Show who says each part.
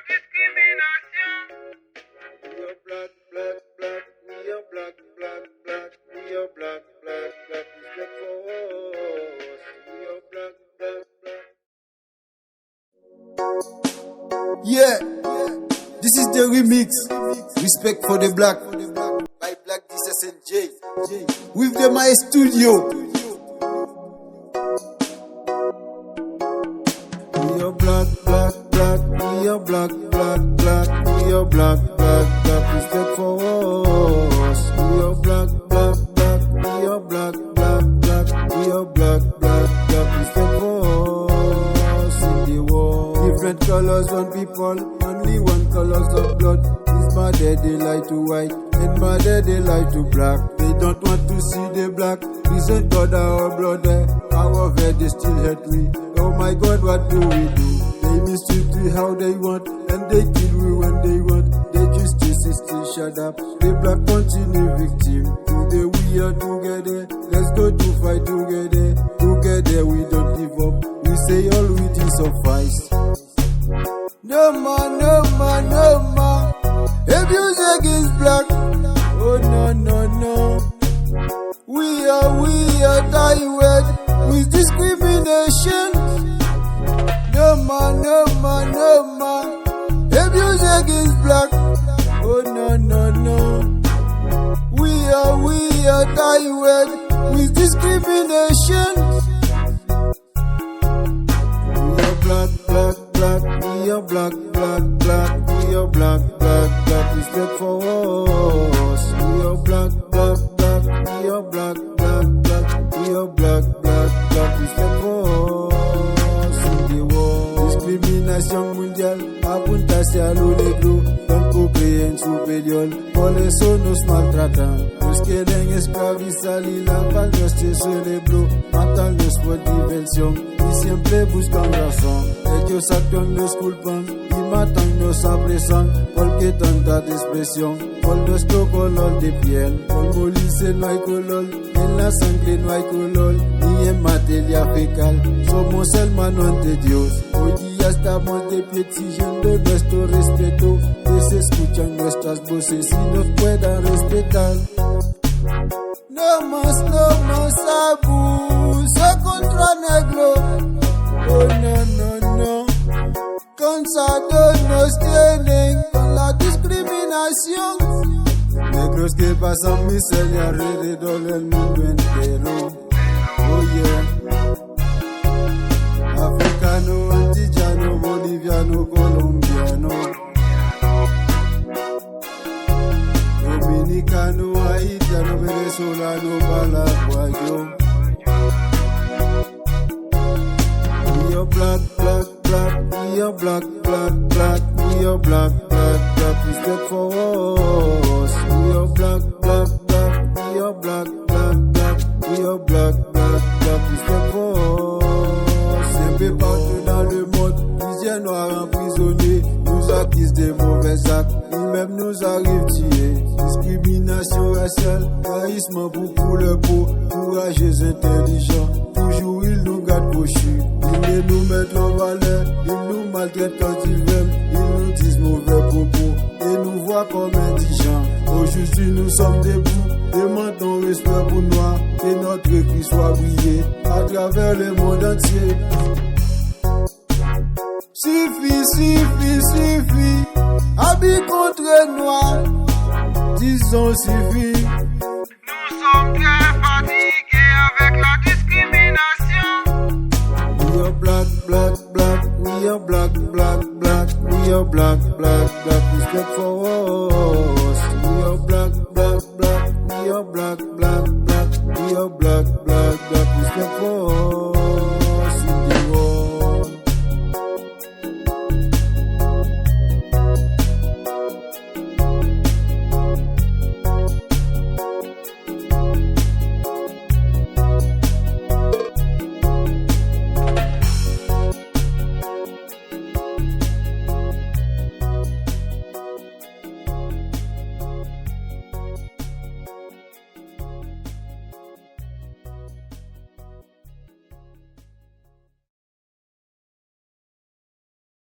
Speaker 1: discrimination.
Speaker 2: We are black, black, black. We are black, black, black. We are black, black, black. Respect for us. We are black, black, black. Yeah, this is the remix. Respect for the black. By Black Jesus and J. With the My Studio. We are black, black, black. We are black, black, black. We are black, black, black. Respect for us. We are black, black, black. We are black, black, black. We are black, black, black. Respect for us in the world. Different colors on people, only one colors of blood. Is my daddy like to white, and my daddy like to black. They don't want to see the black. Isn't God our brother? Our they still hate we. Oh my God, what do we do? They mistreat how they want, and they kill we when they want. The justice is still shut up. The black continue victim. Today we are together. Let's go to fight together. Together we don't give up. We say all with is suffice. No more, no more, no more. Abuse against black. Oh no, no, no. We are dying with discrimination. No more, no more, no more. Abuse against black. Oh no, no, no. We are dying with discrimination. We are black, black, black. We are black, black, black. We are black, black, black. Respect for us. We are black, black, black. We are black, black, black. We are black, black, black. Respect for us in the world. Discrimination mundial, apuntasia a lo negro. Tanto creen superior, por eso nos maltratan. Nos quieren esclavizar y lavar nuestro cerebro. Matarnos por diversión y siempre buscan razón. Ellos actúan, nos culpan y matan, nos apresan. Porque tanta despresión por nuestro color de piel. Por morirse no hay color, en la sangre no hay color, ni en materia fecal. Somos hermanos ante Dios. Hoy día estamos de pie exigiendo nuestro respeto. Que se escuchan nuestras voces y nos puedan respetar. No más abuso contra negro. Oh no, no, no. Cansados nos tienen con la discriminación. Negros que pasan miseria alrededor del mundo entero. Oh yeah. Africano, antillano, boliviano, colombiano, dominicano, haitiano, venezolano, paraguayo. We are black, black, black. We are black, black, black. We are black, black, black. Respect for us. We are black, black, black. We are black, black, black. We are black, black, black. Respect for us. Un peu partout dans le monde, plusieurs noirs emprisonnés nous accusent des mauvais actes. Ils-mêmes nous arrivent tués. Discrimination raciale, charisme pour couleur peau, courageux, intelligents. Toujours ils nous gardent cochus. Ils nous mettent en valeur, ils nous maltraitent quand ils veulent, ils nous disent mauvais propos et nous voient comme indigents. Aujourd'hui nous sommes debout, demandons respect pour noirs, que notre cri soit brillé à travers le monde entier. Suffit, habit contre noir, disons suffit.
Speaker 1: Nous sommes très fatigués avec la discrimination.
Speaker 2: We are black, black, black. We are black, black, black. We are black, black, black. Respect for us. We are black, black, black. We are black, black, black. We are black, black, black. Respect for us.